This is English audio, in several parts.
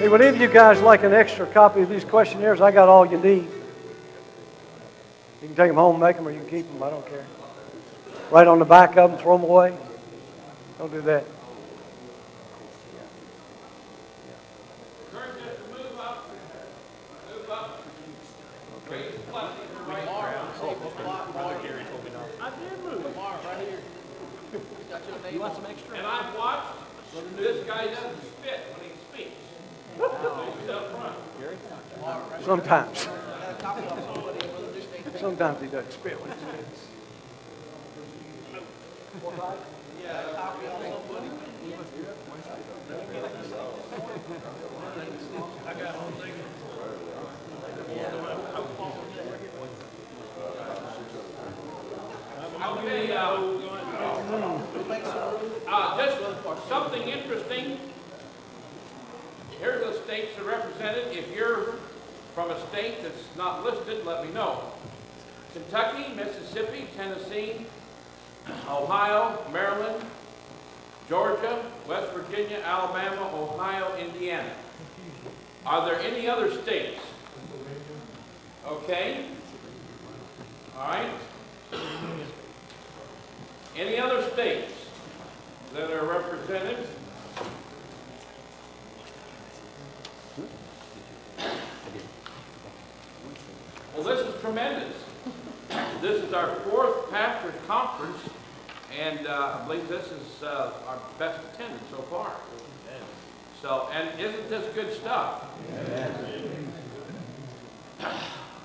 Hey, would any of you guys like an extra copy of these questionnaires? I got all you need. You can take them home, make them, or you can keep them. I don't care. Right on the back of them, throw them away. Don't do that. You want some extra? And I've watched this guy doesn't spit when he speaks. He's up front. Sometimes. Sometimes he doesn't spit when he spits. Okay, just something interesting. Here's the states that are represented. If you're from a state that's not listed, let me know. Kentucky, Mississippi, Tennessee, Ohio, Maryland, Georgia, West Virginia, Alabama, Ohio, Indiana. Are there any other states? Okay. All right. Any other states that are represented? Well, this is tremendous. This is our 4th Pastors Conference, and I believe this is our best attendance so far. So, and isn't this good stuff?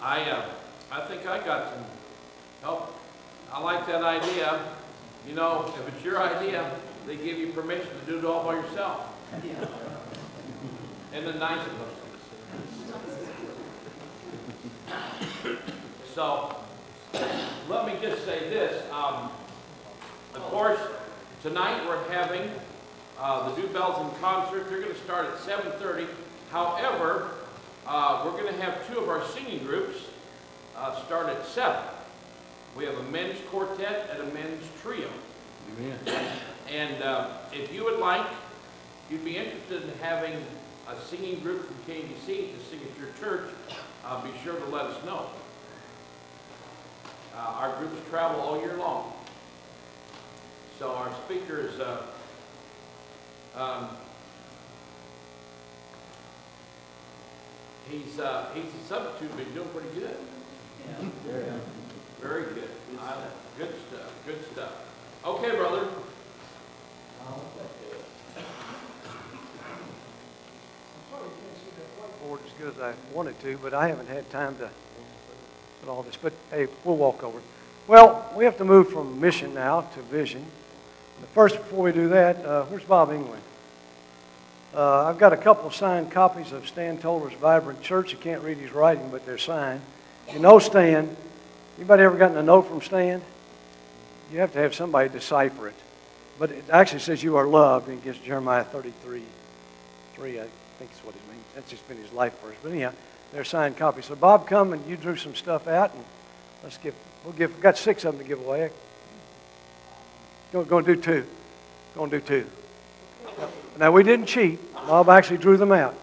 I think I got some help. I like that idea. You know, if it's your idea, they give you permission to do it all by yourself. And the nice of them. So, let me just say this. Of course, tonight we're having the Do Bells in concert. They're going to start at 7:30. However, we're going to have 2 of our singing groups start at 7. We have a men's quartet and a men's trio. Amen. And if you would like, you'd be interested in having a singing group from KMBC to sing at your church, be sure to let us know. Our groups travel all year long. So our speaker is he's a substitute, but he's doing pretty good. Yeah. Very good. Good stuff. Good stuff. Okay, brother. Board as good as I wanted to, but I haven't had time to put all this. But hey, we'll walk over. Well, we have to move from mission now to vision. But first, before we do that, where's Bob England? I've got a couple signed copies of Stan Toller's Vibrant Church. You can't read his writing, but they're signed. You know Stan. Anybody ever gotten a note from Stan? You have to have somebody decipher it. But it actually says you are loved, and it gives Jeremiah 33:3, I think is what it means. That's just been his life verse. But anyhow, they're signed copies. So Bob, come and you drew some stuff out, and we've got 6 of them to give away. Going to do 2. Going to do 2. Now, we didn't cheat. Bob actually drew them out.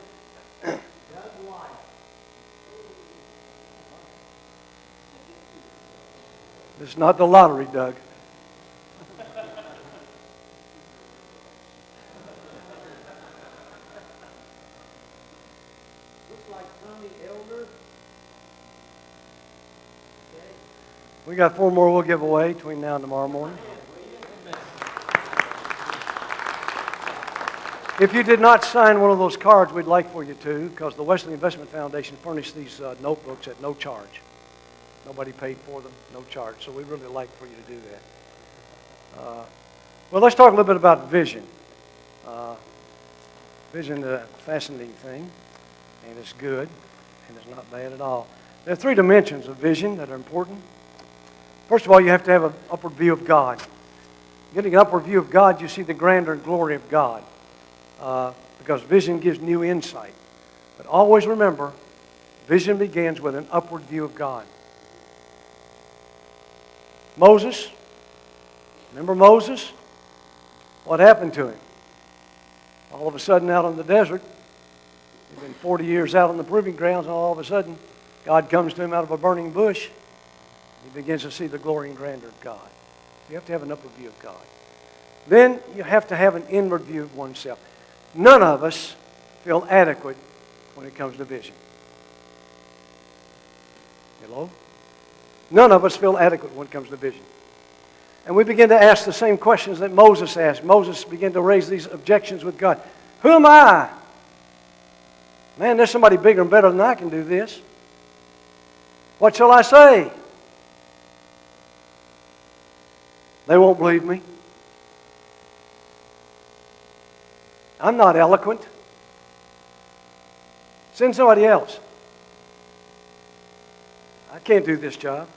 This is not the lottery, Doug. Looks like Tommy Elder. Okay. We got 4 more we'll give away between now and tomorrow morning. If you did not sign one of those cards, we'd like for you to, because the Wesley Investment Foundation furnished these notebooks at no charge. Nobody paid for them, no charge. So we'd really like for you to do that. Well, let's talk a little bit about vision. Vision is a fascinating thing, and it's good, and it's not bad at all. There are 3 dimensions of vision that are important. First of all, you have to have an upward view of God. Getting an upward view of God, you see the grandeur and glory of God. Because vision gives new insight. But always remember, vision begins with an upward view of God. Moses, remember Moses? What happened to him? All of a sudden out in the desert, He'd been 40 years out on the proving grounds, and all of a sudden, God comes to him out of a burning bush. He begins to see the glory and grandeur of God. You have to have an upward view of God. Then you have to have an inward view of oneself. None of us feel adequate when it comes to vision. Hello? None of us feel adequate when it comes to vision. And we begin to ask the same questions that Moses asked. Moses began to raise these objections with God. Who am I? Man, there's somebody bigger and better than I can do this. What shall I say? They won't believe me. I'm not eloquent. Send somebody else. I can't do this job.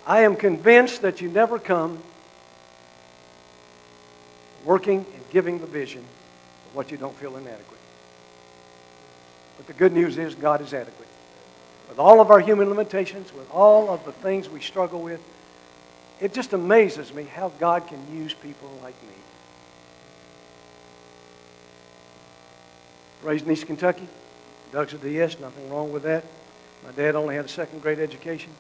I am convinced that you never come working and giving the vision of what you don't feel inadequate. But the good news is God is adequate. With all of our human limitations, with all of the things we struggle with, it just amazes me how God can use people like me. Raised in East Kentucky, Doug's a DS, nothing wrong with that. My dad only had a second grade education.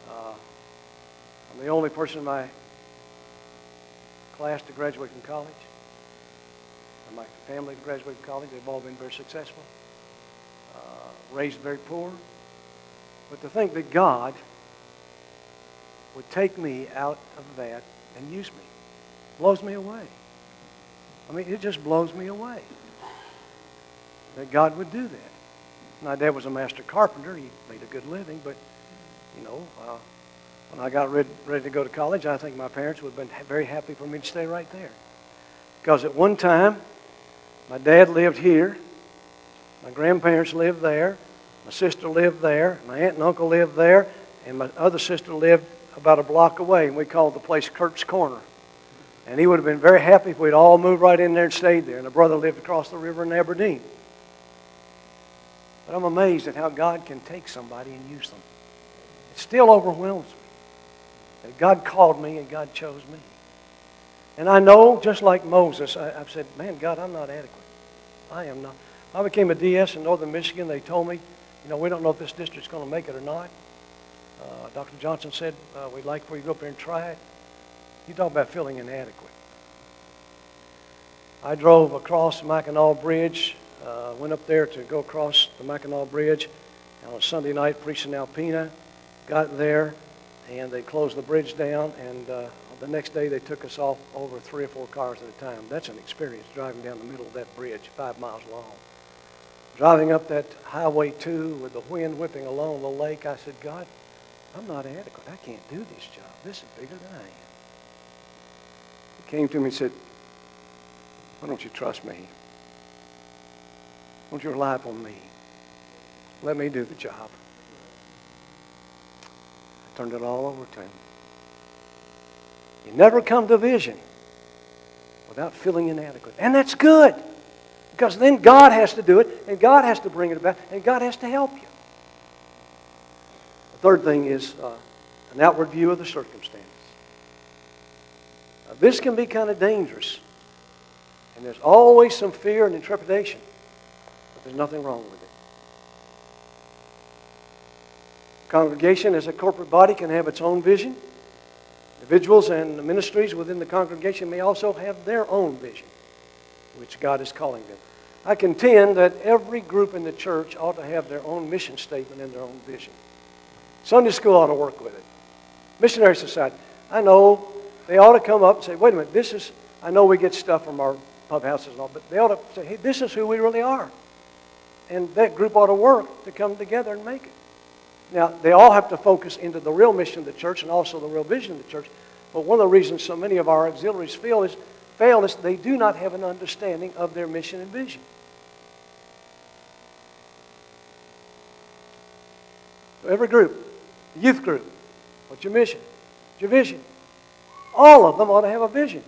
I'm the only person in my class to graduate from college. And my family to graduate from college. They've all been very successful. Raised very poor. But to think that God would take me out of that and use me blows me away. I mean, it just blows me away that God would do that. My dad was a master carpenter. He made a good living, but, you know, when I got ready to go to college, I think my parents would have been very happy for me to stay right there. Because at one time, my dad lived here, my grandparents lived there, my sister lived there, my aunt and uncle lived there, and my other sister lived about a block away, and we called the place Kurt's Corner. And he would have been very happy if we'd all moved right in there and stayed there. And a brother lived across the river in Aberdeen. But I'm amazed at how God can take somebody and use them. It still overwhelms me that God called me and God chose me. And I know, just like Moses, I've said, man, God, I'm not adequate. I am not. I became a DS in northern Michigan. They told me, you know, we don't know if this district's going to make it or not. Dr. Johnson said, we'd like for you to go up there and try it. You talk about feeling inadequate. I drove across the Mackinac Bridge, went up there to go across the Mackinac Bridge on a Sunday night, preached in Alpena, got there, and they closed the bridge down, and the next day they took us off over 3 or 4 cars at a time. That's an experience, driving down the middle of that bridge, 5 miles long. Driving up that Highway 2 with the wind whipping along the lake, I said, God, I'm not adequate. I can't do this job. This is bigger than I am. He came to me and said, why don't you trust me? Why don't you rely upon me? Let me do the job. I turned it all over to him. You never come to vision without feeling inadequate. And that's good. Because then God has to do it, and God has to bring it about, and God has to help you. The third thing is an outward view of the circumstances. Now, this can be kind of dangerous. And there's always some fear and intrepidation. But there's nothing wrong with it. Congregation as a corporate body can have its own vision. Individuals and the ministries within the congregation may also have their own vision, which God is calling them. I contend that every group in the church ought to have their own mission statement and their own vision. Sunday school ought to work with it. Missionary Society, I know they ought to come up and say, wait a minute, I know we get stuff from our pub houses and all, but they ought to say, hey, this is who we really are. And that group ought to work to come together and make it. Now, they all have to focus into the real mission of the church and also the real vision of the church. But one of the reasons so many of our auxiliaries fail is they do not have an understanding of their mission and vision. So every group, youth group, what's your mission? What's your vision? All of them ought to have a vision.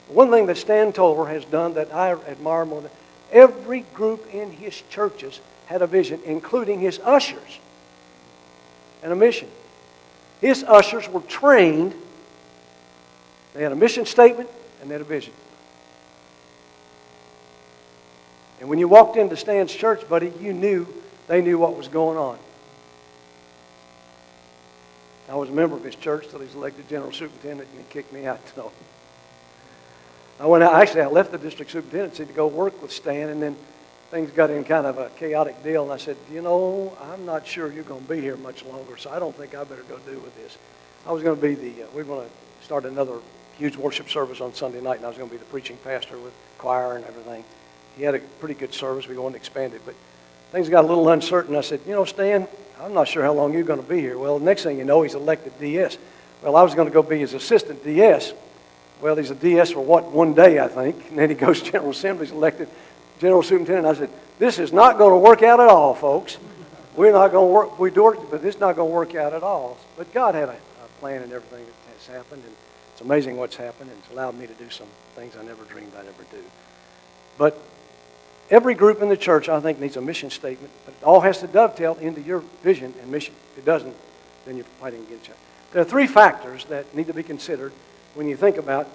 One thing that Stan Toller has done that I admire more than every group in his churches had a vision, including his ushers, and a mission. His ushers were trained. They had a mission statement and they had a vision. And when you walked into Stan's church, buddy, you knew they knew what was going on. I was a member of his church till he was elected general superintendent, and he kicked me out. So I left the district superintendency to go work with Stan, and then things got in kind of a chaotic deal, and I said, I'm not sure you're going to be here much longer, so I don't think I better go do with this. I was going to be we were going to start another huge worship service on Sunday night, and I was going to be the preaching pastor with choir and everything. He had a pretty good service. We wanted to expand it, but things got a little uncertain. I said, Stan, I'm not sure how long you're going to be here. Well, the next thing you know, he's elected DS. Well, I was going to go be his assistant DS. Well, he's a DS for one day, I think, and then he goes to General Assembly, he's elected general superintendent. I said, this is not going to work out at all, folks. We're not going to work. We do it, but it's not going to work out at all. But God had a plan in everything that has happened, and it's amazing what's happened, and it's allowed me to do some things I never dreamed I'd ever do. But every group in the church, I think, needs a mission statement, but it all has to dovetail into your vision and mission. If it doesn't, then you're fighting against it. There are three factors that need to be considered when you think about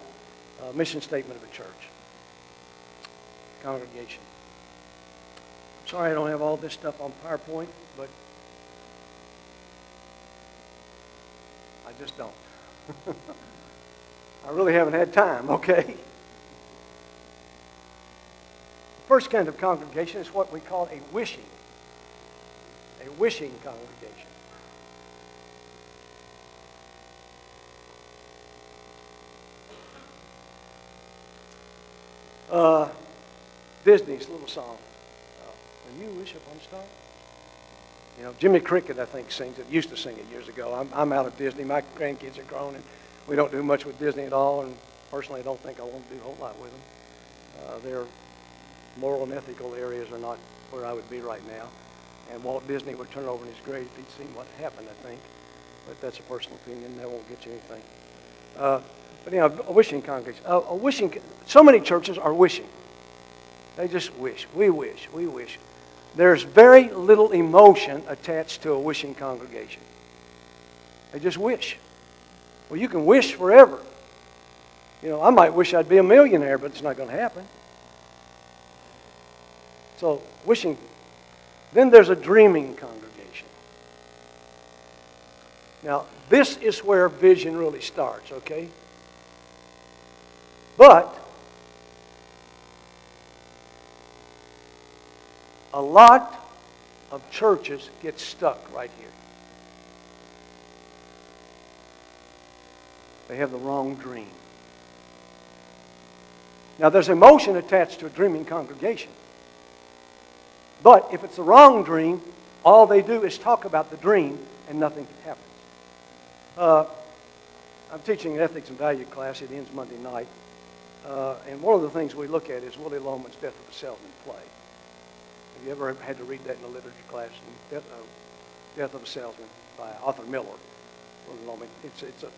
a mission statement of a church. Congregation. Sorry I don't have all this stuff on PowerPoint, but I just don't. I really haven't had time, okay? The first kind of congregation is what we call a wishing congregation. Disney's little song, When You Wish Upon a Star. Jimmy Cricket, I think, sings it. Used to sing it years ago. I'm out of Disney. My grandkids are grown, and we don't do much with Disney at all, and personally, I don't think I want to do a whole lot with them. Their moral and ethical areas are not where I would be right now, and Walt Disney would turn over in his grave if he'd seen what happened, I think. But that's a personal opinion. That won't get you anything. But a wishing congregation. So many churches are wishing. They just wish. We wish. We wish. There's very little emotion attached to a wishing congregation. They just wish. Well, you can wish forever. I might wish I'd be a millionaire, but it's not going to happen. So, wishing. Then there's a dreaming congregation. Now, this is where vision really starts, okay? But a lot of churches get stuck right here. They have the wrong dream. Now, there's emotion attached to a dreaming congregation. But if it's the wrong dream, all they do is talk about the dream and nothing happens. I'm teaching an ethics and value class. It ends Monday night. And one of the things we look at is Willie Loman's Death of a Salesman play. Have you ever had to read that in a literature class? Death of a Salesman by Arthur Miller. Willie Loman. It's a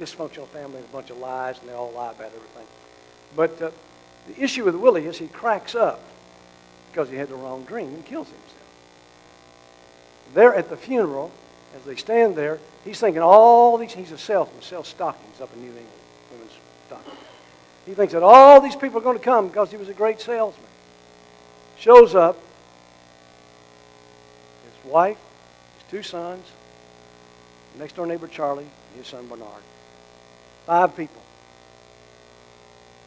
dysfunctional family and a bunch of lies, and they all lie about everything. But the issue with Willie is he cracks up because he had the wrong dream and kills himself. There at the funeral, as they stand there, he's thinking all these, he's a salesman, sells stockings up in New England, women's stockings. He thinks that all these people are going to come because he was a great salesman. Shows up, his wife, his two sons, next door neighbor Charlie, and his son Bernard. 5 people.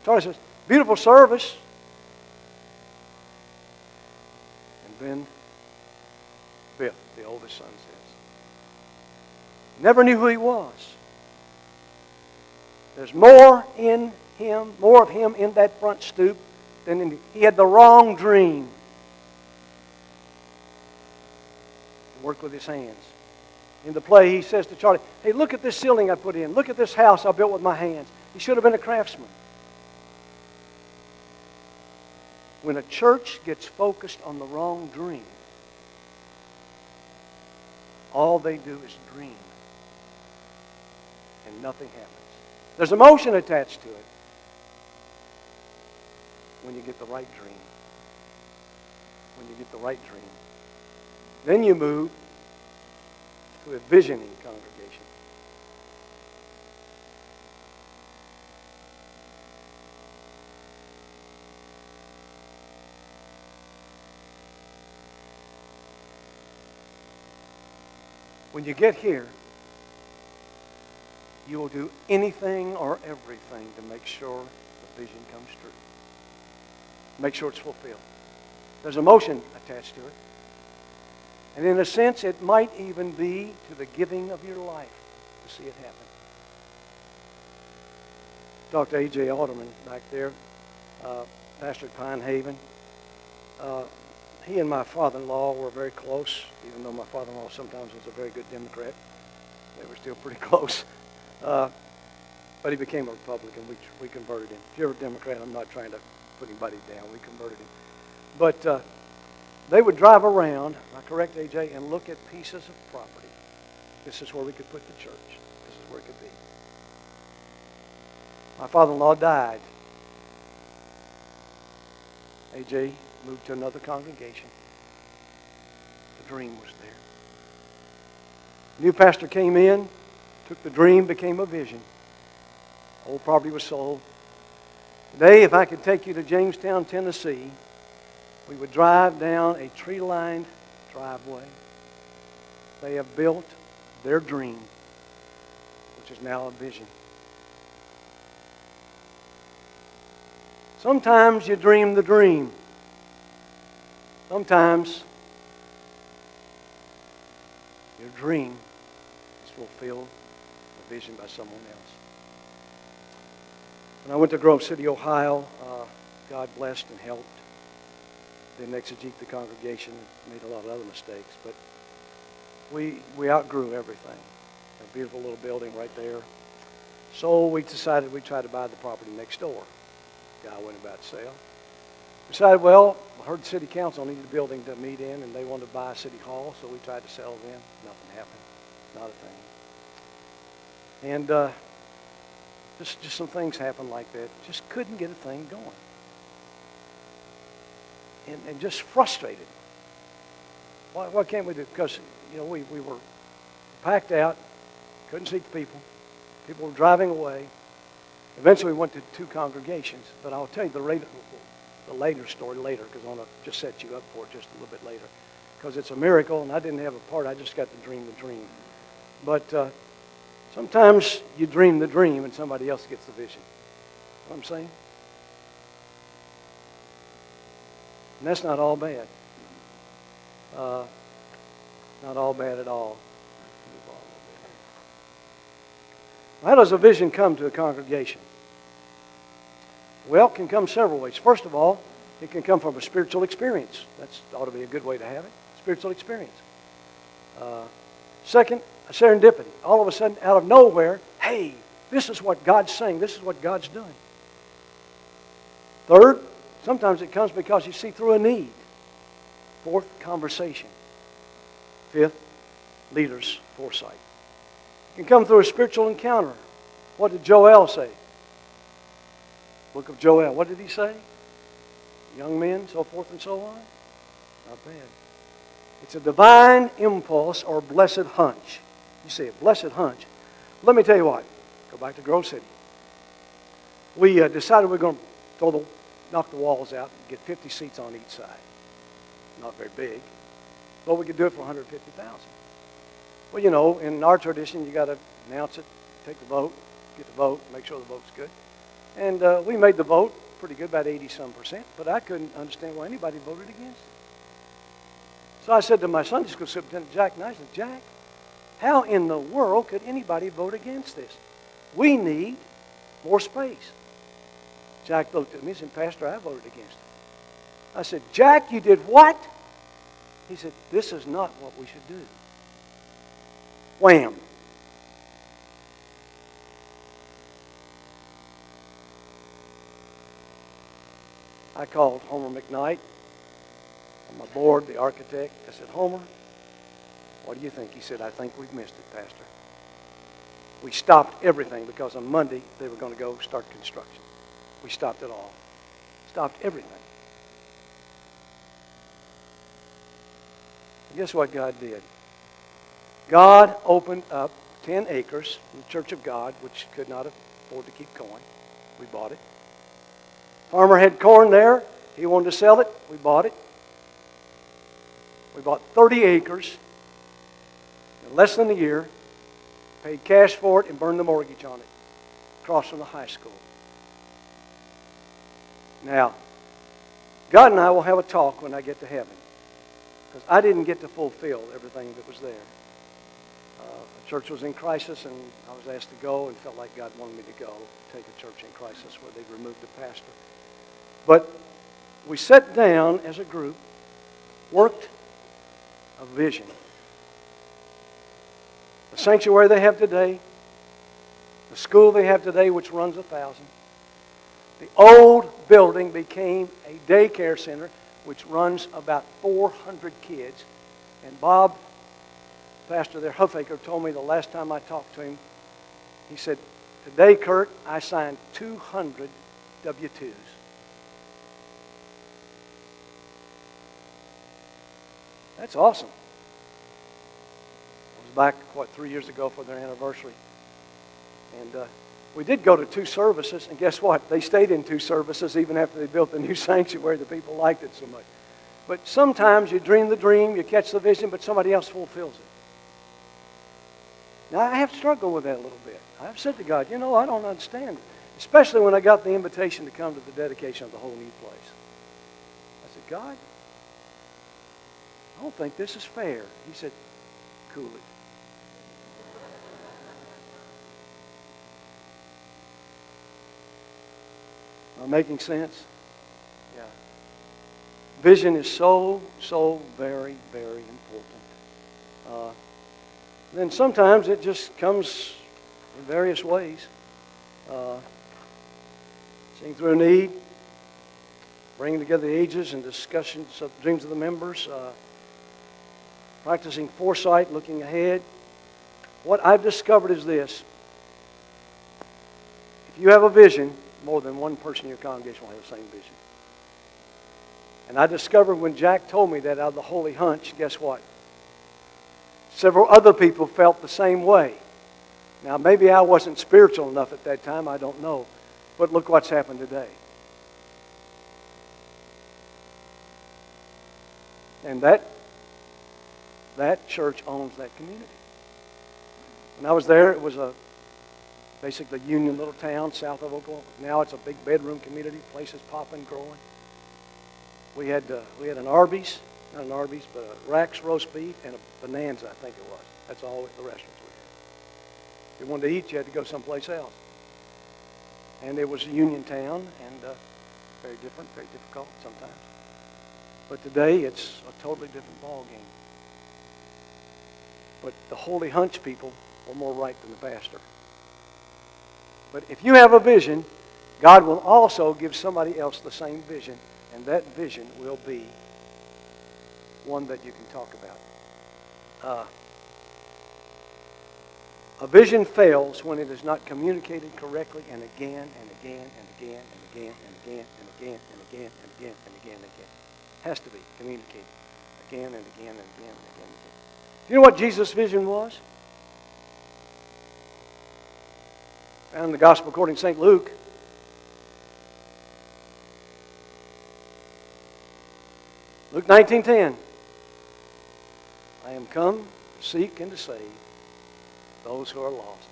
Charlie says, beautiful service. And then Biff, the oldest son, says, never knew who he was. There's more in him, more of him in that front stoop than in he had the wrong dream. He worked with his hands. In the play, he says to Charlie, hey, look at this ceiling I put in. Look at this house I built with my hands. He should have been a craftsman. When a church gets focused on the wrong dream, all they do is dream. And nothing happens. There's emotion attached to it when you get the right dream. When you get the right dream. Then you move to a visioning congregation. when you get here, you will do anything or everything to make sure the vision comes true. Make sure it's fulfilled. There's emotion attached to it. And in a sense, it might even be to the giving of your life to see it happen. Talked to A.J. Alderman back there, pastor at Pine Haven. He and my father-in-law were very close, even though my father-in-law sometimes was a very good Democrat. They were still pretty close. But he became a Republican. We converted him. If you're a Democrat, I'm not trying to put anybody down. We converted him. But they would drive around, am I correct, AJ, and look at pieces of property. This is where we could put the church. This is where it could be. My father-in-law died. AJ moved to another congregation. The dream was there. New pastor came in, took the dream, became a vision. Old property was sold. Today, if I could take you to Jamestown, Tennessee, we would drive down a tree-lined driveway. They have built their dream, which is now a vision. Sometimes you dream the dream. Sometimes your dream is fulfilled, a vision by someone else. When I went to Grove City, Ohio, God blessed and helped. Didn't exegete the congregation, made a lot of other mistakes, but we outgrew everything. A beautiful little building right there. So we decided we'd try to buy the property next door. Guy went about to sell. Decided, well, I heard the city council needed a building to meet in, and they wanted to buy City Hall, so we tried to sell them. Nothing happened. Not a thing. And just some things happened like that. Just couldn't get a thing going. And just frustrated. Why can't we do it? Because, we were packed out, couldn't see the people. People were driving away. Eventually we went to 2 congregations, but I'll tell you the later story later, because I want to just set you up for it just a little bit later. Because it's a miracle, and I didn't have a part. I just got to dream the dream. But sometimes you dream the dream, and somebody else gets the vision. You know what I'm saying? And that's not all bad. Not all bad at all. How does a vision come to a congregation? Well, it can come several ways. First of all, it can come from a spiritual experience. That ought to be a good way to have it. Spiritual experience. Second, a serendipity. All of a sudden, out of nowhere, hey, this is what God's saying. This is what God's doing. Third, sometimes it comes because you see through a need. Fourth, conversation. Fifth, leaders' foresight. It can come through a spiritual encounter. What did Joel say? Book of Joel. What did he say? Young men, so forth and so on. Not bad. It's a divine impulse or blessed hunch. You say a blessed hunch. Let me tell you what. Go back to Grove City. We decided we were going to knock the walls out and get 50 seats on each side. Not very big, but we could do it for $150,000. Well, in our tradition, you got to announce it, take the vote, get the vote, make sure the vote's good. And we made the vote pretty good, about 80-some%, but I couldn't understand why anybody voted against it. So I said to my Sunday school superintendent, Jack Nice, Jack, how in the world could anybody vote against this? We need more space. Jack looked at me and said, Pastor, I voted against it. I said, Jack, you did what? He said, this is not what we should do. Wham. I called Homer McKnight on my board, the architect. I said, Homer, what do you think? He said, I think we've missed it, Pastor. We stopped everything because on Monday they were going to go start construction. We stopped it all. Stopped everything. And guess what God did? God opened up 10 acres in the Church of God, which could not afford to keep going. We bought it. Farmer had corn there. He wanted to sell it. We bought it. We bought 30 acres in in less than a year, paid cash for it, and burned the mortgage on it across from the high school. Now, God and I will have a talk when I get to heaven, because I didn't get to fulfill everything that was there. The church was in crisis, and I was asked to go and felt like God wanted me to go take a church in crisis where they'd removed the pastor. But we sat down as a group, worked a vision. The sanctuary they have today, the school they have today, which runs 1,000. The old building became a daycare center, which runs about 400 kids. And Bob, pastor there, Huffaker, told me the last time I talked to him, he said, "Today, Kurt, I signed 200 W-2s. That's awesome. I was back, 3 years ago for their anniversary. And we did go to 2 services, and guess what? They stayed in 2 services even after they built the new sanctuary. The people liked it so much. But sometimes you dream the dream, you catch the vision, but somebody else fulfills it. Now, I have struggled with that a little bit. I've said to God, I don't understand it. Especially when I got the invitation to come to the dedication of the whole new place. I said, God, I don't think this is fair. He said, cool it. Am I making sense? Yeah. Vision is so very, very important. Then sometimes it just comes in various ways. Seeing through a need, bringing together the ages and discussions of dreams of the members, practicing foresight, looking ahead. What I've discovered is this. If you have a vision, more than one person in your congregation will have the same vision. And I discovered when Jack told me that out of the Holy Hunch, guess what? Several other people felt the same way. Now, maybe I wasn't spiritual enough at that time, I don't know. But look what's happened today. And that church owns that community. When I was there, it was basically a Union little town south of Oklahoma. Now it's a big bedroom community. Places popping, growing. We had an Arby's, not an Arby's, but a Rack's roast beef and a Bonanza, I think it was. That's all the restaurants we had. If you wanted to eat, you had to go someplace else. And it was a Union town, and very different, very difficult sometimes. But today, it's a totally different ball game. But the Holy Hunch people were more right than the pastor. But if you have a vision, God will also give somebody else the same vision, and that vision will be one that you can talk about. A vision fails when it is not communicated correctly and again and again and again and again and again and again and again and again and again and again. It has to be communicated again and again and again and again and again. Do you know what Jesus' vision was? Found in the Gospel according to St. Luke. Luke 19:10. I am come to seek and to save those who are lost.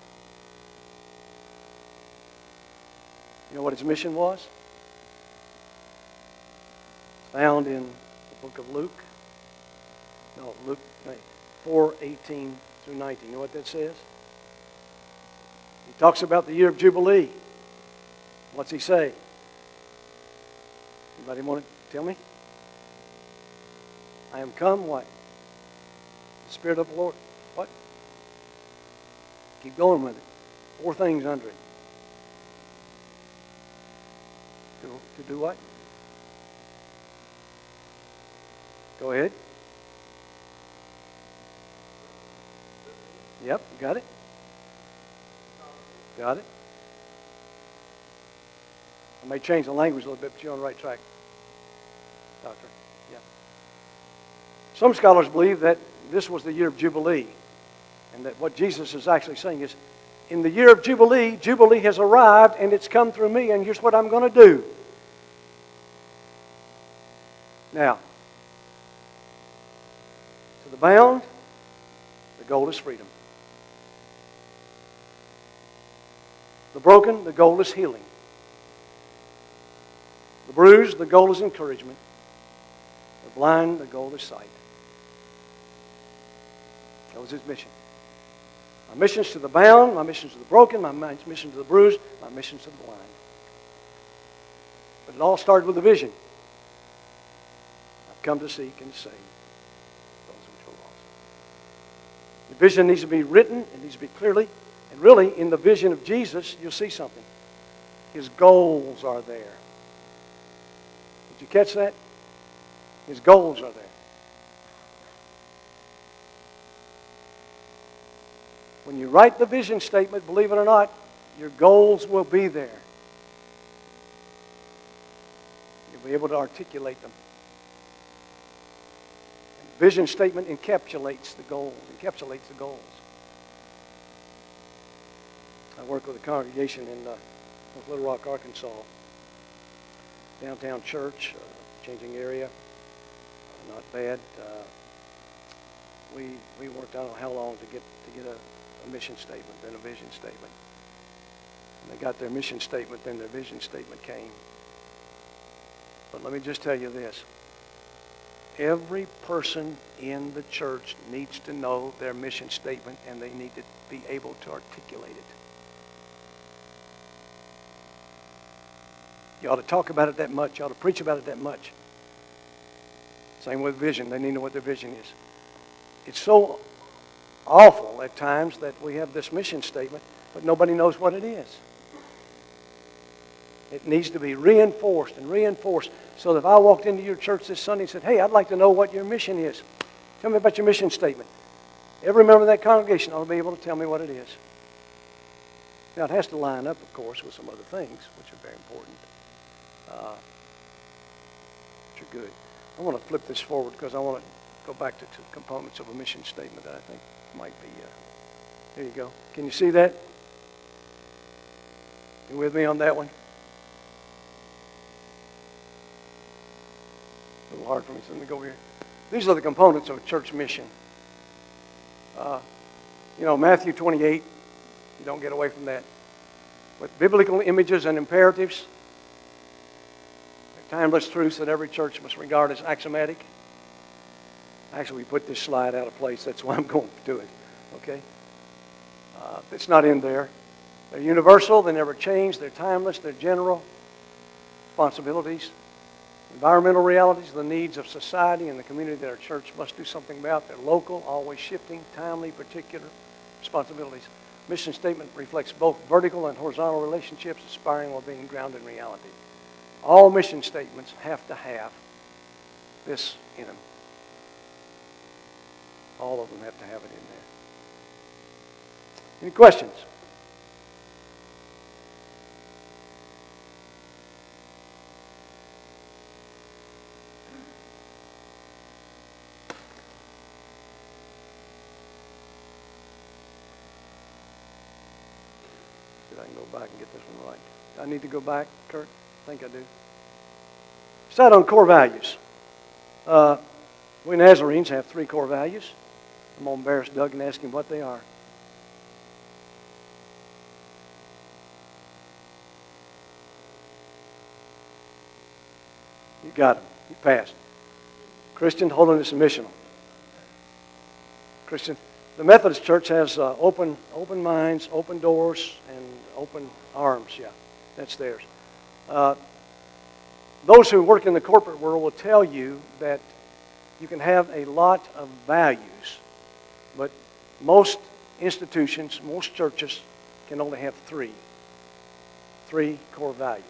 You know what his mission was? Found in the book of Luke. No, Luke 4:18 through 19. You know what that says? He talks about the year of Jubilee. What's he say? Anybody want to tell me? I am come, what? The Spirit of the Lord. What? Keep going with it. 4 things under it. To do what? Go ahead. Yep, got it. Got it. I may change the language a little bit, but you're on the right track, Doctor. Yeah. Some scholars believe that this was the year of Jubilee, and that what Jesus is actually saying is, in the year of Jubilee, Jubilee has arrived, and it's come through me, and here's what I'm going to do. Now, to the bound, the goal is freedom. The broken, the goal is healing. The bruised, the goal is encouragement. The blind, the goal is sight. That was his mission. My mission's to the bound, my mission's to the broken, my mission to the bruised, my mission's to the blind. But it all started with a vision. I've come to seek and save those which were lost. The vision needs to be written, it needs to be clearly, and really in the vision of Jesus, you'll see something. His goals are there. Did you catch that? His goals are there. When you write the vision statement, believe it or not, your goals will be there. You'll be able to articulate them. And the vision statement encapsulates the goals. I work with a congregation in Little Rock, Arkansas. Downtown church, changing area, not bad. We worked, I don't know how long to get a mission statement, then a vision statement. When they got their mission statement, then their vision statement came. But let me just tell you this. Every person in the church needs to know their mission statement, and they need to be able to articulate it. You ought to talk about it that much. You ought to preach about it that much. Same with vision. They need to know what their vision is. It's so awful at times that we have this mission statement, but nobody knows what it is. It needs to be reinforced and reinforced so that if I walked into your church this Sunday and said, hey, I'd like to know what your mission is. Tell me about your mission statement. Every member of that congregation ought to be able to tell me what it is. Now, it has to line up, of course, with some other things, which are very important, which are good. I want to flip this forward because I want to go back to two components of a mission statement that I think might be, there you go. Can you see that? You with me on that one? A little hard for me, so let me go over here. These are the components of a church mission. Matthew 28, you don't get away from that. With biblical images and imperatives, timeless truths that every church must regard as axiomatic. Actually, we put this slide out of place. That's why I'm going to do it. Okay? It's not in there. They're universal. They never change. They're timeless. They're general. Responsibilities. Environmental realities, the needs of society and the community that our church must do something about. They're local, always shifting, timely, particular responsibilities. Mission statement reflects both vertical and horizontal relationships, aspiring while being grounded in reality. All mission statements have to have this in them. All of them have to have it in there. Any questions? See if I can go back and get this one right. Do I need to go back, Kurt? I think I do. Start on core values. We Nazarenes have 3 core values. I'm going to embarrass Doug and ask him what they are. You got them. You passed. Christian, holiness, and missional. Christian. The Methodist Church has open minds, open doors, and open arms. Yeah, that's theirs. Those who work in the corporate world will tell you that you can have a lot of values, but most institutions, most churches can only have 3 core values.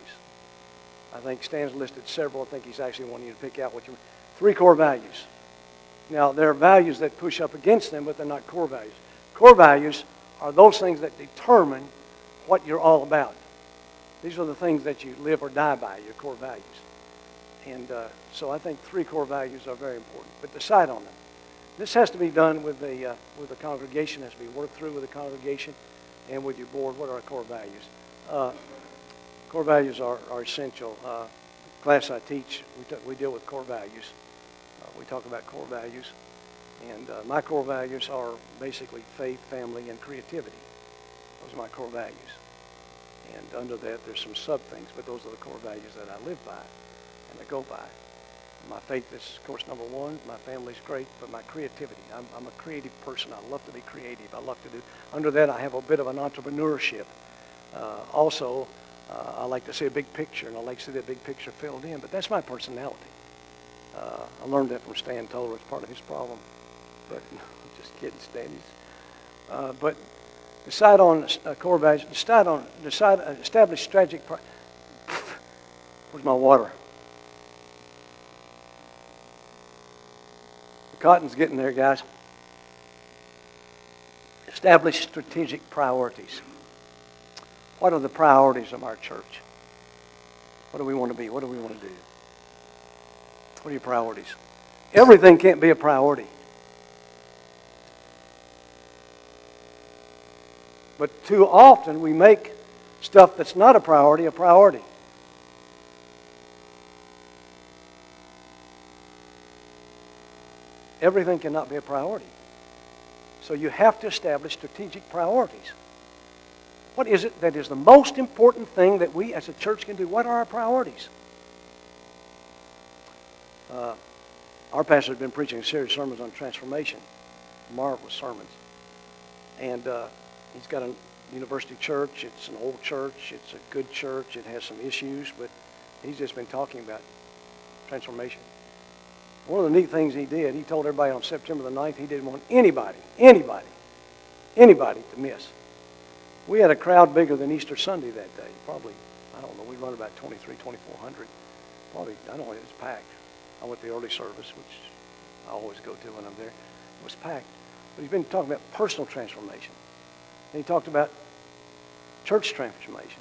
I think Stan's listed several. I think he's actually wanting you to pick out what you want. 3 core values. Now, there are values that push up against them, but they're not core values. Core values are those things that determine what you're all about. These are the things that you live or die by, your core values. And so I think 3 core values are very important. But decide on them. This has to be done with the congregation, has to be worked through with the congregation and with your board. What are our core values? Core values are essential. The class I teach, we deal with core values. We talk about core values. And my core values are basically faith, family, and creativity. Those are my core values. And under that, there's some sub-things, but those are the core values that I live by and I go by. My faith is, of course, number one. My family's great, but my creativity. I'm a creative person. I love to be creative. I love to do. Under that, I have a bit of an entrepreneurship. Also, I like to see a big picture, and I like to see that big picture filled in. But that's my personality. I learned that from Stan Toller. It's part of his problem. But just kidding, Stan. But decide on core values. Establish strategic. Where's my water? The cotton's getting there, guys. Establish strategic priorities. What are the priorities of our church? What do we want to be? What do we want to do? What are your priorities? Everything can't be a priority. But too often we make stuff that's not a priority a priority. Everything cannot be a priority. So you have to establish strategic priorities. What is it that is the most important thing that we as a church can do? What are our priorities? Our pastor has been preaching a series of sermons on transformation. Marvelous sermons. And he's got a university church. It's an old church. It's a good church. It has some issues, but he's just been talking about transformation. One of the neat things he did, he told everybody on September the 9th he didn't want anybody to miss. We had a crowd bigger than Easter Sunday that day. Probably, I don't know, we run about 2,400. Probably, I don't know, it was packed. I went to the early service, which I always go to when I'm there. It was packed. But he's been talking about personal transformation. And he talked about church transformation.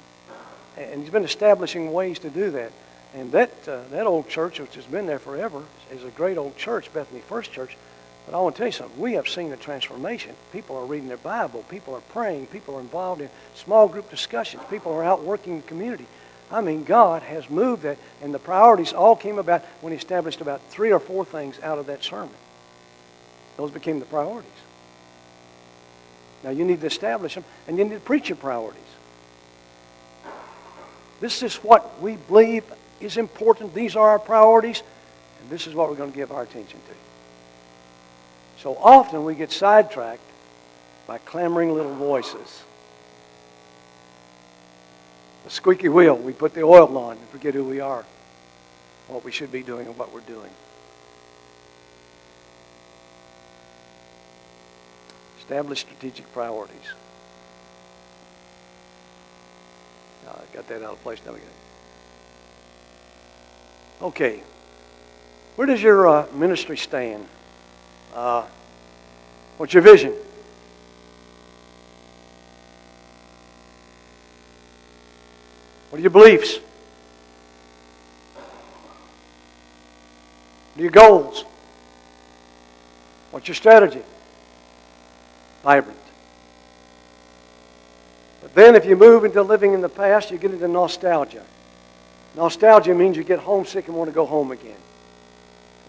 And he's been establishing ways to do that. And that old church, which has been there forever, is a great old church, Bethany First Church. But I want to tell you something. We have seen a transformation. People are reading their Bible. People are praying. People are involved in small group discussions. People are out working in the community. I mean, God has moved that. And the priorities all came about when he established about 3 or 4 things out of that sermon. Those became the priorities. Now you need to establish them, and you need to preach your priorities. This is what we believe is important. These are our priorities, and this is what we're going to give our attention to. So often we get sidetracked by clamoring little voices. The squeaky wheel, we put the oil on and forget who we are, what we should be doing and what we're doing. Establish strategic priorities. I got that out of place. Now we got it. Okay. Where does your ministry stand? What's your vision? What are your beliefs? What are your goals? What's your strategy? Vibrant. But then if you move into living in the past, you get into nostalgia. Nostalgia means you get homesick and want to go home again.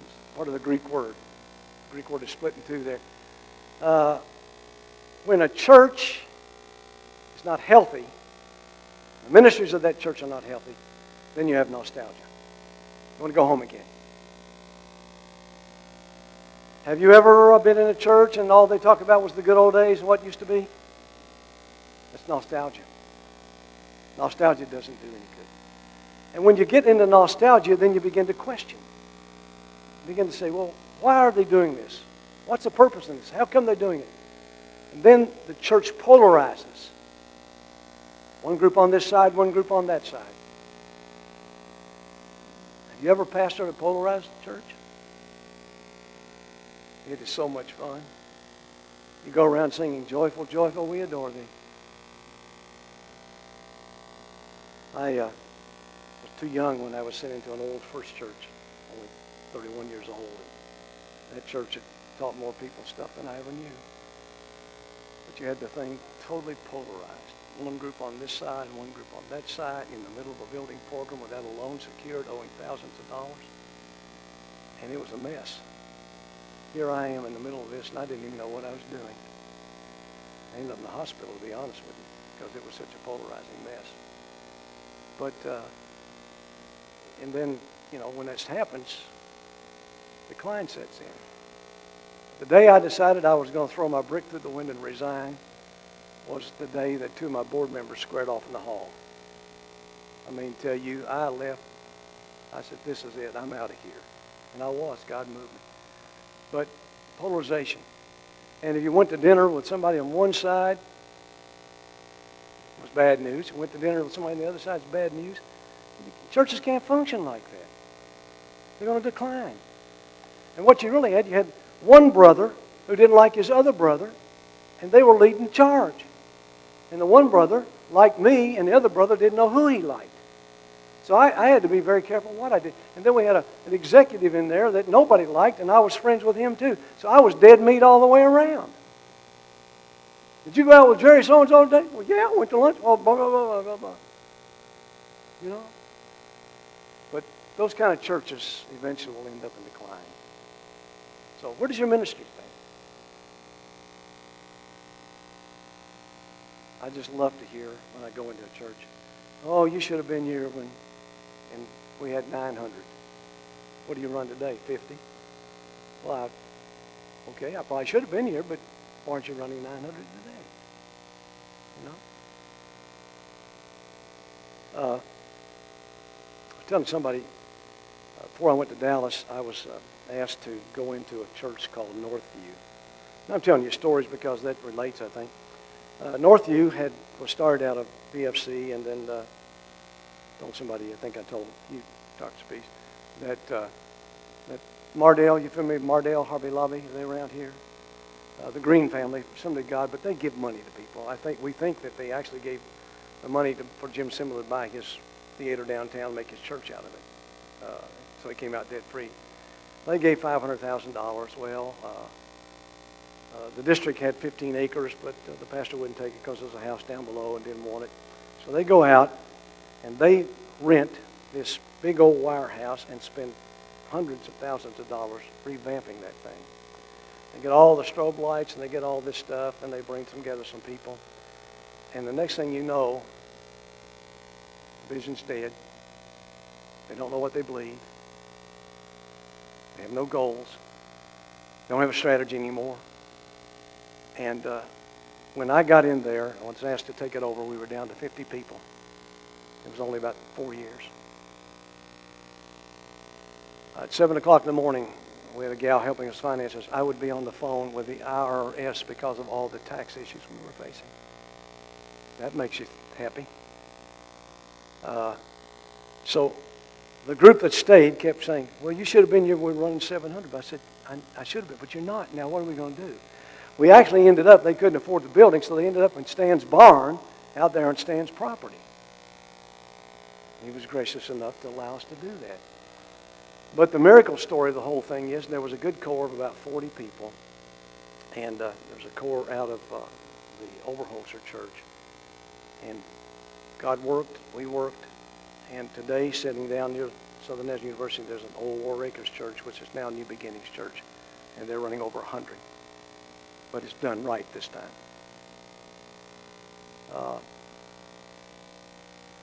It's part of the Greek word. The Greek word is split in two there. When a church is not healthy, the ministries of that church are not healthy, then you have nostalgia. You want to go home again. Have you ever been in a church and all they talk about was the good old days and what used to be? That's nostalgia. Nostalgia doesn't do any good. And when you get into nostalgia, then you begin to question. You begin to say, well, why are they doing this? What's the purpose of this? How come they're doing it? And then the church polarizes. One group on this side, one group on that side. Have you ever pastored a polarized church? It is so much fun. You go around singing, joyful, joyful, we adore thee. I was too young when I was sent into an old first church, only 31 years old. And that church had taught more people stuff than I ever knew. But you had the thing totally polarized. One group on this side, one group on that side, in the middle of a building program without a loan secured, owing thousands of dollars. And it was a mess. here I am in the middle of this, and I didn't even know what I was doing. I ended up in the hospital, to be honest with you, because it was such a polarizing mess. But, and then, you know, when this happens, decline sets in. The day I decided I was going to throw my brick through the window and resign was the day that two of my board members squared off in the hall. I mean, tell you, I left. I said, this is it. I'm out of here. And I was. God moved me. But polarization. And if you went to dinner with somebody on one side, it was bad news. If you went to dinner with somebody on the other side, it's bad news. Churches can't function like that. They're going to decline. And what you really had, you had one brother who didn't like his other brother, and they were leading the charge. And the one brother liked me, and the other brother didn't know who he liked. So I had to be very careful what I did. And then we had an executive in there that nobody liked, and I was friends with him too. So I was dead meat all the way around. Did you go out with Jerry so-and-so today? Well, yeah, I went to lunch. Oh, blah, blah, blah, blah, blah. You know? But those kind of churches eventually will end up in decline. So where does your ministry stand? I just love to hear when I go into a church, oh, you should have been here when and we had 900. What do you run today, 50? Well, okay, I probably should have been here, but why aren't you running 900 today? You know? I was telling somebody, before I went to Dallas, I was asked to go into a church called Northview. And I'm telling you stories because that relates, I think. Northview was started out of BFC, and then told somebody, I think I told you, Dr. Spees, that Mardale, you familiar with Mardale, Harvey Lobby, are they around here? The Green family, somebody God, but they give money to people. We think that they actually gave the money for Jim Simler to buy his theater downtown and make his church out of it. So he came out debt free. They gave $500,000. Well, the district had 15 acres, but the pastor wouldn't take it because there was a house down below and didn't want it. So they go out and they rent this big old wire house and spend hundreds of thousands of dollars revamping that thing. They get all the strobe lights and they get all this stuff and they bring together some people. And the next thing you know, the vision's dead. They don't know what they believe. They have no goals. They don't have a strategy anymore. And when I got in there, I was asked to take it over, we were down to 50 people. It was only about 4 years. At 7 o'clock in the morning, we had a gal helping us finances. I would be on the phone with the IRS because of all the tax issues we were facing. That makes you happy. So the group that stayed kept saying, well, you should have been here when we were running 700. But I said, I should have been, but you're not. Now what are we going to do? We actually ended up, they couldn't afford the building, so they ended up in Stan's barn out there on Stan's property. He was gracious enough to allow us to do that. But the miracle story of the whole thing is there was a good core of about 40 people, and there was a core out of the Oberholzer Church. And God worked, we worked, and today, sitting down near Southern Nazarene University, there's an old War Acres Church, which is now New Beginnings Church, and they're running over 100. But it's done right this time.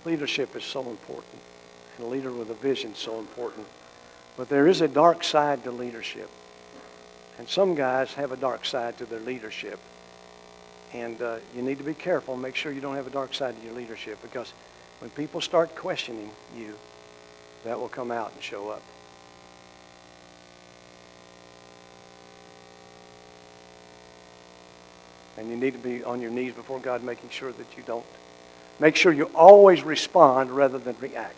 Leadership is so important, and a leader with a vision is so important. But there is a dark side to leadership, and some guys have a dark side to their leadership. And you need to be careful and make sure you don't have a dark side to your leadership, because when people start questioning you, that will come out and show up. And you need to be on your knees before God, making sure that you don't. Make sure you always respond rather than react.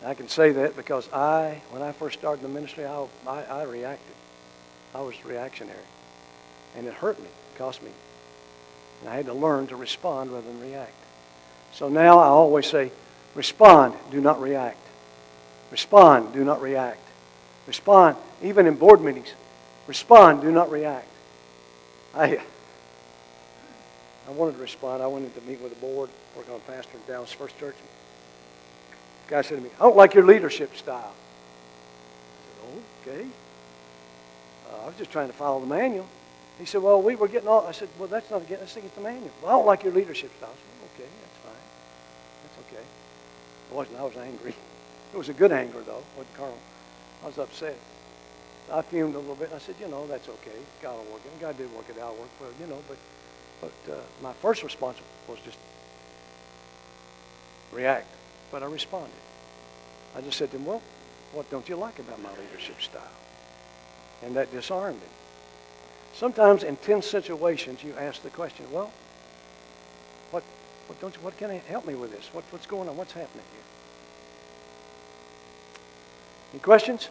I can say that because when I first started the ministry, I reacted. I was reactionary. And it hurt me, it cost me. And I had to learn to respond rather than react. So now I always say, respond, do not react. Respond, do not react. Respond, even in board meetings. Respond, do not react. I wanted to respond. I went in to meet with the board, working on pastor in Dallas First Church. The guy said to me, I don't like your leadership style. I said, okay. I was just trying to follow the manual. He said, well, we were getting all, I said, well, that's not again, let's get the manual. Well, I don't like your leadership style. I said, okay, that's fine. That's okay. It wasn't, I was angry. It was a good anger, though, wasn't carnal. I was upset. I fumed a little bit. I said, you know, that's okay. God will work it. And God did work it out. Work well, you know, but my first response was just react. But I responded. I just said to him, well, what don't you like about my leadership style? And that disarmed him. Sometimes in tense situations, you ask the question, well, what can I help me with this? What's going on? What's happening here? Any questions?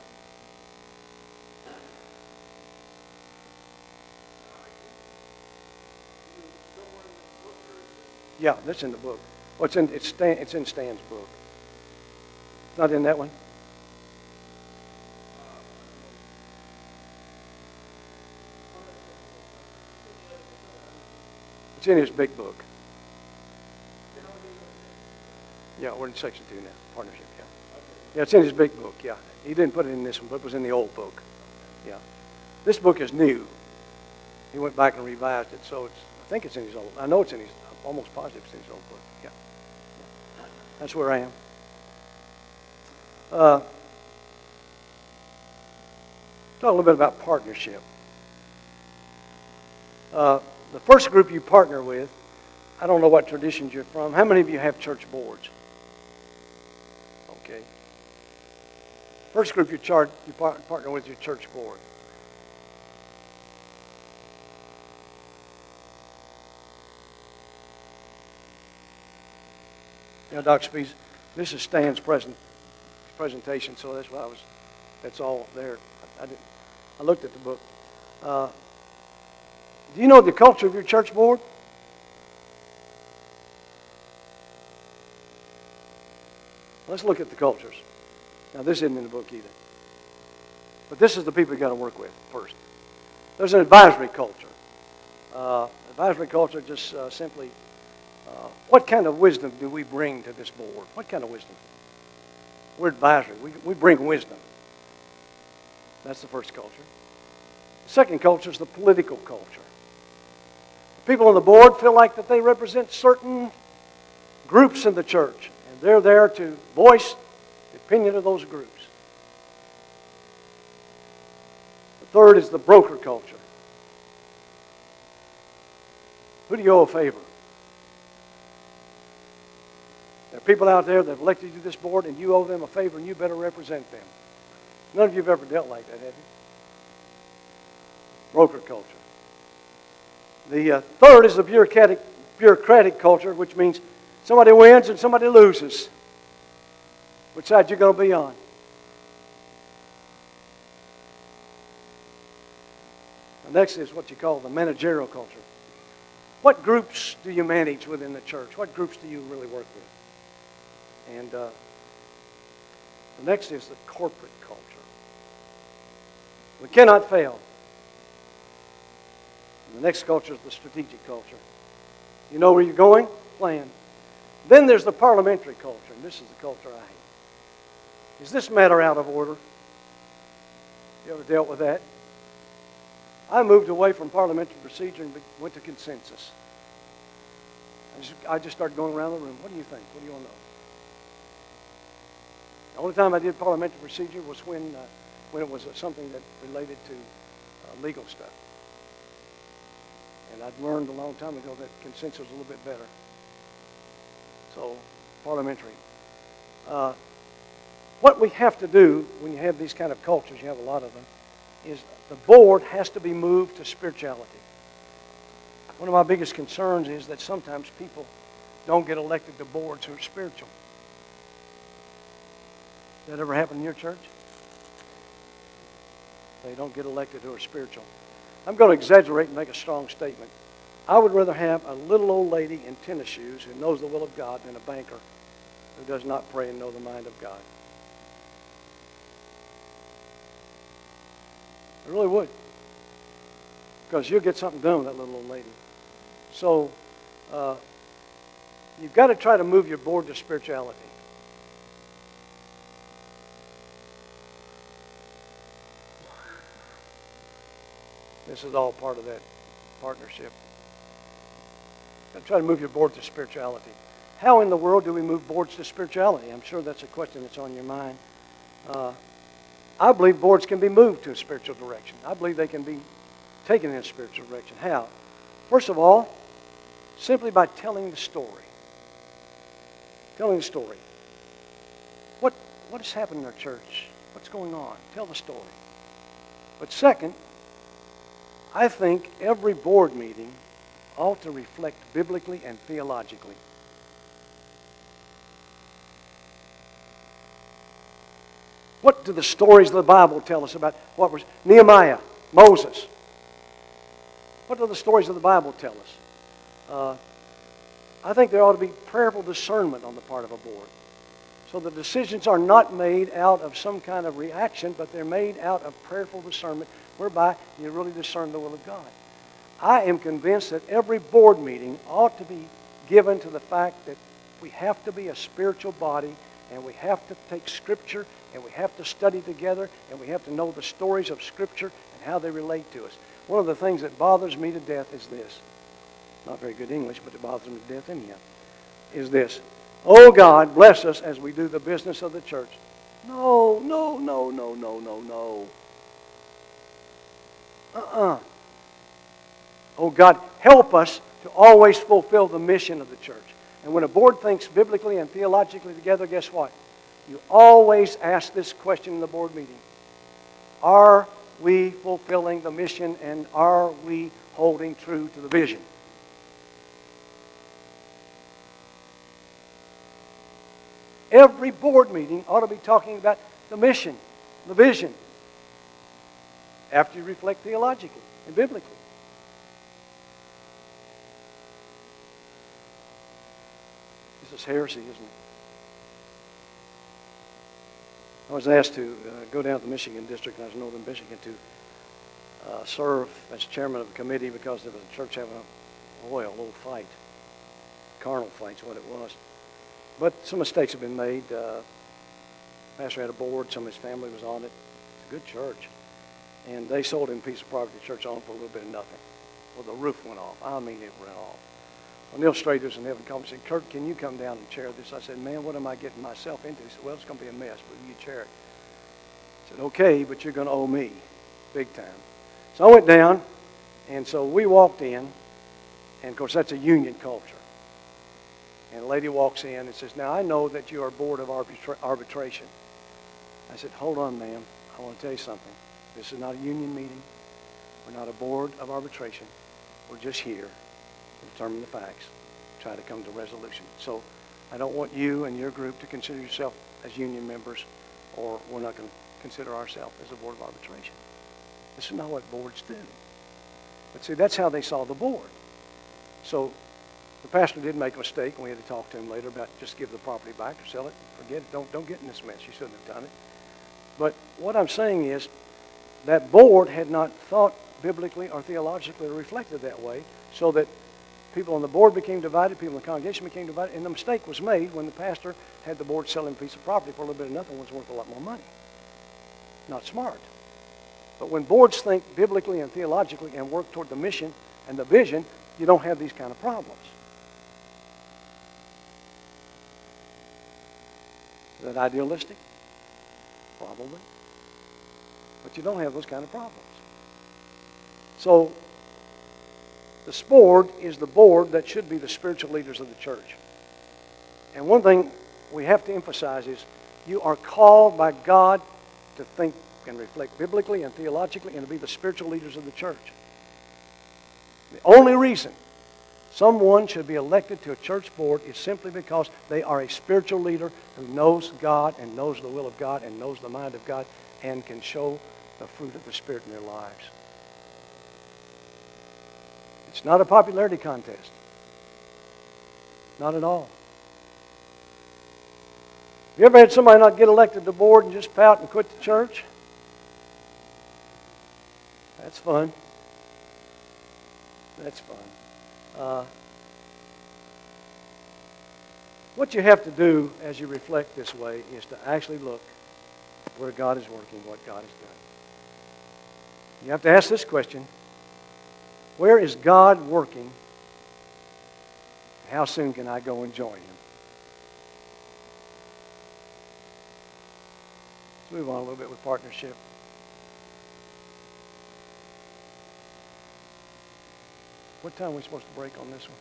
Yeah, that's in the book. Well, it's in Stan's book. It's not in that one? It's in his big book. Yeah, we're in section 2 now, partnership, yeah. Yeah, it's in his big book, yeah. He didn't put it in this one, but it was in the old book. Yeah. This book is new. He went back and revised it, so I think it's in his old, I know it's in his, I'm almost positive it's in his old book, yeah. That's where I am. Talk a little bit about partnership. The first group you partner with, I don't know what traditions you're from. How many of you have church boards? Okay. First group you partner with your church board. Now, Dr. Spees, this is Stan's presentation, so that's why that's all there. I looked at the book. Do you know the culture of your church board? Let's look at the cultures. Now, this isn't in the book either. But this is the people you got to work with first. There's an advisory culture. Advisory culture just simply, what kind of wisdom do we bring to this board? What kind of wisdom? We're advisory. We bring wisdom. That's the first culture. The second culture is the political culture. People on the board feel like that they represent certain groups in the church, and they're there to voice the opinion of those groups. The third is the broker culture. Who do you owe a favor? There are people out there that have elected you to this board, and you owe them a favor, and you better represent them. None of you have ever dealt like that, have you? Broker culture. The third is the bureaucratic culture, which means somebody wins and somebody loses. Which side you going to be on? The next is what you call the managerial culture. What groups do you manage within the church? What groups do you really work with? And the next is the corporate culture. We cannot fail. And the next culture is the strategic culture. You know where you're going? Plan. Then there's the parliamentary culture, and this is the culture I hate. Is this matter out of order? You ever dealt with that? I moved away from parliamentary procedure and went to consensus. I just started going around the room. What do you think? What do you want to know? The only time I did parliamentary procedure was when it was something that related to legal stuff. And I'd learned a long time ago that consensus was a little bit better. So, parliamentary. What we have to do when you have these kind of cultures, you have a lot of them, is the board has to be moved to spirituality. One of my biggest concerns is that sometimes people don't get elected to boards who are spiritual. That ever happen in your church? They don't get elected who are spiritual. I'm going to exaggerate and make a strong statement. I would rather have a little old lady in tennis shoes who knows the will of God than a banker who does not pray and know the mind of God. I really would. Because you'll get something done with that little old lady. So, you've got to try to move your board to spirituality. This is all part of that partnership. I'm trying to move your board to spirituality. How in the world do we move boards to spirituality? I'm sure that's a question that's on your mind. I believe boards can be moved to a spiritual direction. I believe they can be taken in a spiritual direction. How? First of all, simply by telling the story. Telling the story. What has happened in our church? What's going on? Tell the story. But second, I think every board meeting ought to reflect biblically and theologically. What do the stories of the Bible tell us about what was Nehemiah, Moses? What do the stories of the Bible tell us? I think there ought to be prayerful discernment on the part of a board. So the decisions are not made out of some kind of reaction, but they're made out of prayerful discernment, whereby you really discern the will of God. I am convinced that every board meeting ought to be given to the fact that we have to be a spiritual body, and we have to take Scripture, and we have to study together, and we have to know the stories of Scripture and how they relate to us. One of the things that bothers me to death is this. Not very good English, but it bothers me to death anyhow. Is this. Oh God, bless us as we do the business of the church. No. Oh God, help us to always fulfill the mission of the church. And when a board thinks biblically and theologically together, guess what? You always ask this question in the board meeting. Are we fulfilling the mission, and are we holding true to the vision? Every board meeting ought to be talking about the mission, the vision, after you reflect theologically and biblically. This is heresy, isn't it? I was asked to go down to the Michigan district, and I was in northern Michigan, to serve as chairman of the committee because there was a church having a little fight. Carnal fight's what it was. But some mistakes have been made. Pastor had a board. Some of his family was on it. It's a good church. And they sold him a piece of property the church owned for a little bit of nothing. Well, the roof went off. I mean, it went off. Well, Neil Strader's in heaven called me and said, Kurt, can you come down and chair this? I said, man, what am I getting myself into? He said, well, it's going to be a mess, but you chair it. I said, okay, but you're going to owe me big time. So I went down, and so we walked in, and of course, that's a union culture. And a lady walks in and says, now, I know that you are board of arbitration. I said, hold on, ma'am. I want to tell you something. This is not a union meeting. We're not a board of arbitration. We're just here to determine the facts, try to come to resolution. So I don't want you and your group to consider yourself as union members, or we're not going to consider ourselves as a board of arbitration. This is not what boards do. But see, that's how they saw the board. So the pastor did make a mistake, and we had to talk to him later about just give the property back or sell it. Forget it. Don't get in this mess. You shouldn't have done it. But what I'm saying is that board had not thought biblically or theologically or reflected that way, so that people on the board became divided, people in the congregation became divided, and the mistake was made when the pastor had the board selling a piece of property for a little bit of nothing, was worth a lot more money. Not smart. But when boards think biblically and theologically and work toward the mission and the vision, you don't have these kind of problems. Is that idealistic? Probably. But you don't have those kind of problems. So, this board is the board that should be the spiritual leaders of the church. And one thing we have to emphasize is you are called by God to think and reflect biblically and theologically and to be the spiritual leaders of the church. The only reason someone should be elected to a church board is simply because they are a spiritual leader who knows God and knows the will of God and knows the mind of God and can show the fruit of the Spirit in their lives. It's not a popularity contest. Not at all. Have you ever had somebody not get elected to the board and just pout and quit the church? That's fun. That's fun. What you have to do as you reflect this way is to actually look where God is working, what God has done. You have to ask this question: Where is God working? How soon can I go and join Him? Let's move on a little bit with partnership. What time are we supposed to break on this one?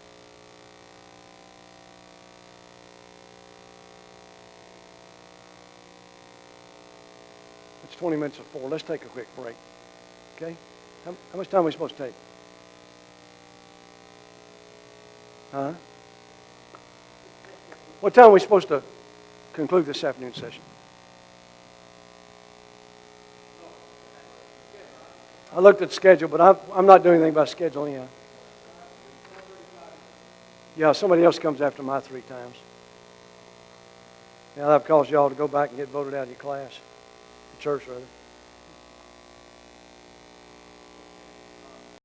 It's 20 minutes to 4. Let's take a quick break. Okay? How much time are we supposed to take? Huh? What time are we supposed to conclude this afternoon session? I looked at the schedule, but I'm not doing anything about scheduling yet. Yeah, somebody else comes after my 3 times. Now that I've caused y'all to go back and get voted out of your class, your church rather.